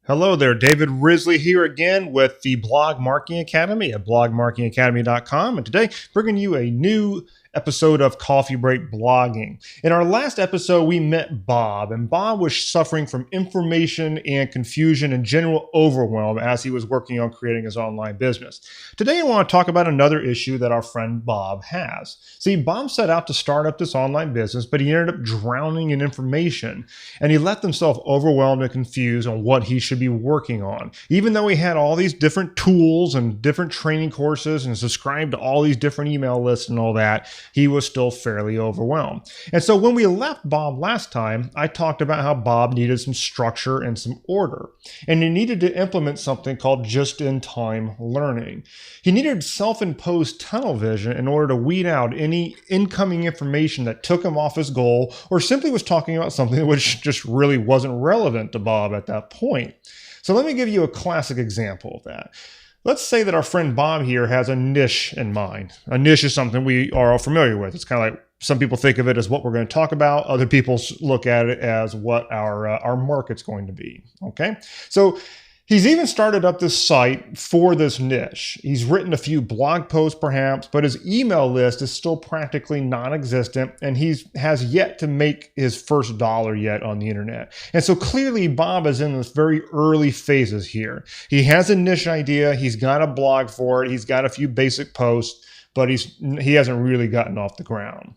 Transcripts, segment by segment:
Hello there, David Risley here again with the Blog Marketing Academy at blogmarketingacademy.com. And today, bringing you a new episode of Coffee Break Blogging. In our last episode, we met Bob, and Bob was suffering from information and confusion and general overwhelm as he was working on creating his online business. Today, I want to talk about another issue that our friend Bob has. See, Bob set out to start up this online business, but he ended up drowning in information, and he left himself overwhelmed and confused on what he should be working on. Even though he had all these different tools and different training courses and subscribed to all these different email lists and all that, he was still fairly overwhelmed. And so when we left Bob last time, I talked about how Bob needed some structure and some order, and he needed to implement something called just-in-time learning. He needed self-imposed tunnel vision in order to weed out any incoming information that took him off his goal or simply was talking about something which just really wasn't relevant to Bob at that point. So let me give you a classic example of that. Let's say that our friend Bob here has a niche in mind. A niche is something we are all familiar with. It's kind of like some people think of it as what we're going to talk about. Other people look at it as what our market's going to be. Okay, so he's even started up this site for this niche. He's written a few blog posts perhaps, but his email list is still practically non-existent, and he has yet to make his first dollar yet on the internet. And so clearly Bob is in this very early phases here. He has a niche idea, he's got a blog for it, he's got a few basic posts, but he hasn't really gotten off the ground.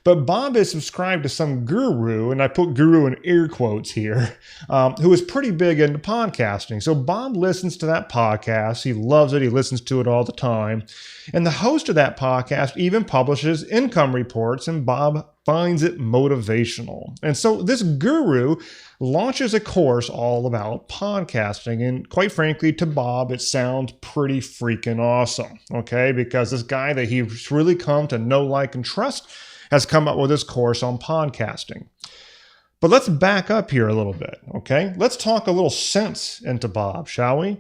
But Bob is subscribed to some guru, and I put guru in air quotes here, who is pretty big into podcasting. So Bob listens to that podcast. He loves it. He listens to it all the time. And the host of that podcast even publishes income reports, and Bob finds it motivational. And so this guru launches a course all about podcasting. And quite frankly, to Bob, it sounds pretty freaking awesome, okay? Because this guy that he's really come to know, like, and trust has come up with this course on podcasting. But let's back up here a little bit, okay? Let's talk a little sense into Bob, shall we?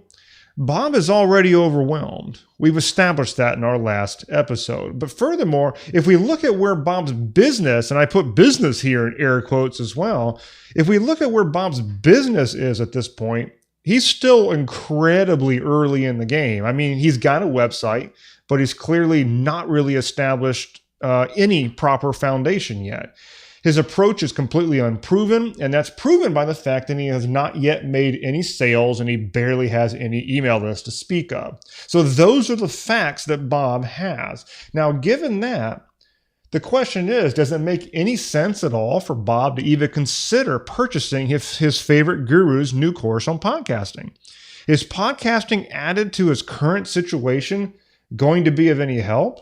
Bob is already overwhelmed. We've established that in our last episode. But furthermore, if we look at where Bob's business, and I put business here in air quotes as well, if we look at where Bob's business is at this point, he's still incredibly early in the game. I mean, he's got a website, but he's clearly not really established any proper foundation yet. His approach is completely unproven, and that's proven by the fact that he has not yet made any sales and he barely has any email list to speak of. So those are the facts that Bob has. Now, given that, the question is, does it make any sense at all for Bob to even consider purchasing his favorite guru's new course on podcasting? Is podcasting added to his current situation going to be of any help?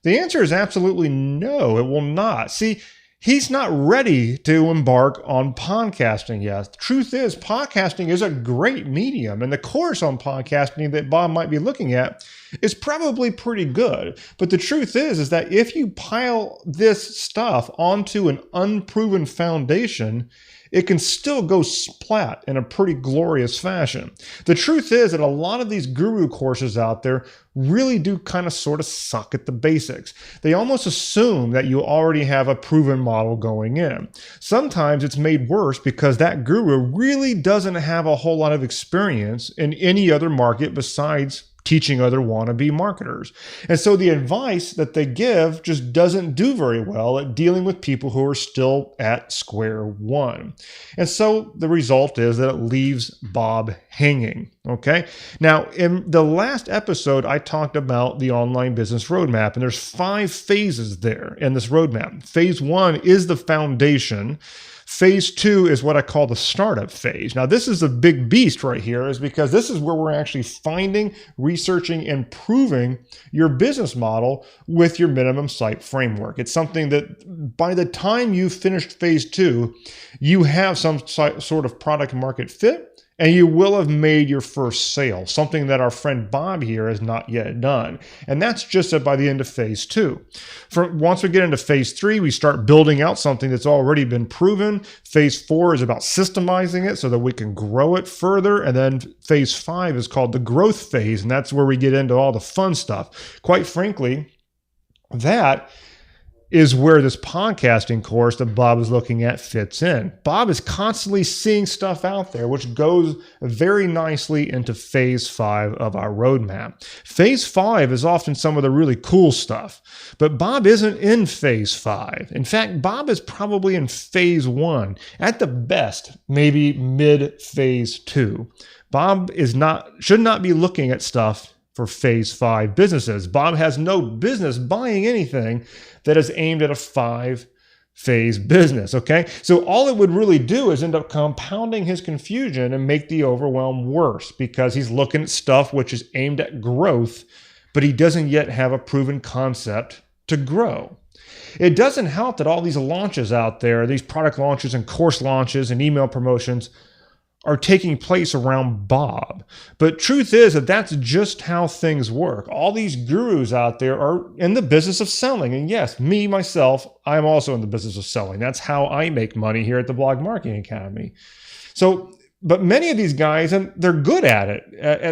The answer is absolutely no, it will not. See, he's not ready to embark on podcasting yet. The truth is, podcasting is a great medium, and the course on podcasting that Bob might be looking at is probably pretty good. But the truth is that if you pile this stuff onto an unproven foundation, it can still go splat in a pretty glorious fashion. The truth is that a lot of these guru courses out there really do kind of sort of suck at the basics. They almost assume that you already have a proven model going in. Sometimes it's made worse because that guru really doesn't have a whole lot of experience in any other market besides teaching other wannabe marketers. And so the advice that they give just doesn't do very well at dealing with people who are still at square one. And so the result is that it leaves Bob hanging. Okay. Now, in the last episode, I talked about the online business roadmap, and there's 5 phases there in this roadmap. Phase 1 is the foundation. Phase 2 is what I call the startup phase. Now, this is a big beast right here, is because this is where we're actually finding, researching, and proving your business model with your minimum site framework. It's something that by the time you've finished phase 2, you have some sort of product market fit, and you will have made your first sale, something that our friend Bob here has not yet done. And that's just by the end of phase 2. Once we get into phase 3, we start building out something that's already been proven. Phase 4 is about systemizing it so that we can grow it further. And then phase 5 is called the growth phase, and that's where we get into all the fun stuff. Quite frankly, that is where this podcasting course that Bob is looking at fits in. Bob is constantly seeing stuff out there, which goes very nicely into phase 5 of our roadmap. Phase 5 is often some of the really cool stuff, but Bob isn't in phase 5. In fact, Bob is probably in phase 1, at the best, maybe mid phase 2. Bob should not be looking at stuff for phase 5 businesses. Bob has no business buying anything that is aimed at a 5-phase business, okay? So all it would really do is end up compounding his confusion and make the overwhelm worse, because he's looking at stuff which is aimed at growth, but he doesn't yet have a proven concept to grow. It doesn't help that all these launches out there, these product launches and course launches and email promotions, are taking place around Bob. But truth is that that's just how things work. All these gurus out there are in the business of selling. And yes, me, myself, I'm also in the business of selling. That's how I make money here at the Blog Marketing Academy. But many of these guys, and they're good at it,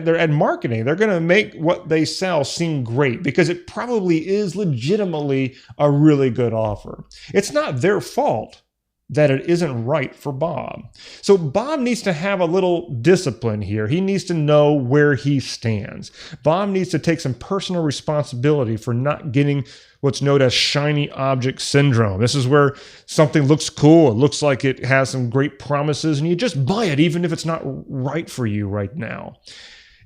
they're at marketing. They're going to make what they sell seem great because it probably is legitimately a really good offer. It's not their fault that it isn't right for Bob. So Bob needs to have a little discipline here. He needs to know where he stands. Bob needs to take some personal responsibility for not getting what's known as shiny object syndrome. This is where something looks cool, it looks like it has some great promises, and you just buy it even if it's not right for you right now.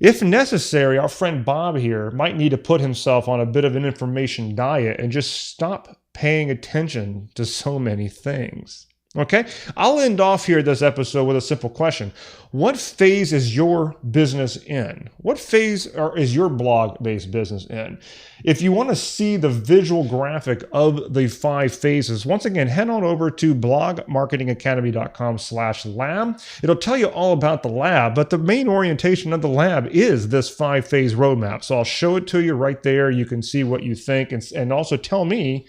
If necessary, our friend Bob here might need to put himself on a bit of an information diet and just stop paying attention to so many things. Okay, I'll end off here this episode with a simple question. What phase is your business in? What phase is your blog-based business in? If you want to see the visual graphic of the 5 phases, once again, head on over to blogmarketingacademy.com/lab. It'll tell you all about the lab, but the main orientation of the lab is this 5-phase roadmap. So I'll show it to you right there. You can see what you think and also tell me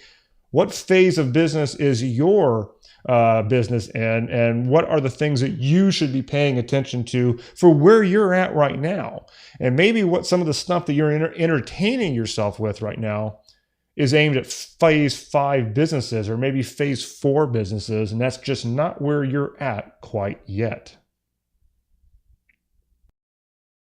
what phase of business is your business in, and what are the things that you should be paying attention to for where you're at right now. And maybe what some of the stuff that you're entertaining yourself with right now is aimed at phase 5 businesses or maybe phase 4 businesses, and that's just not where you're at quite yet.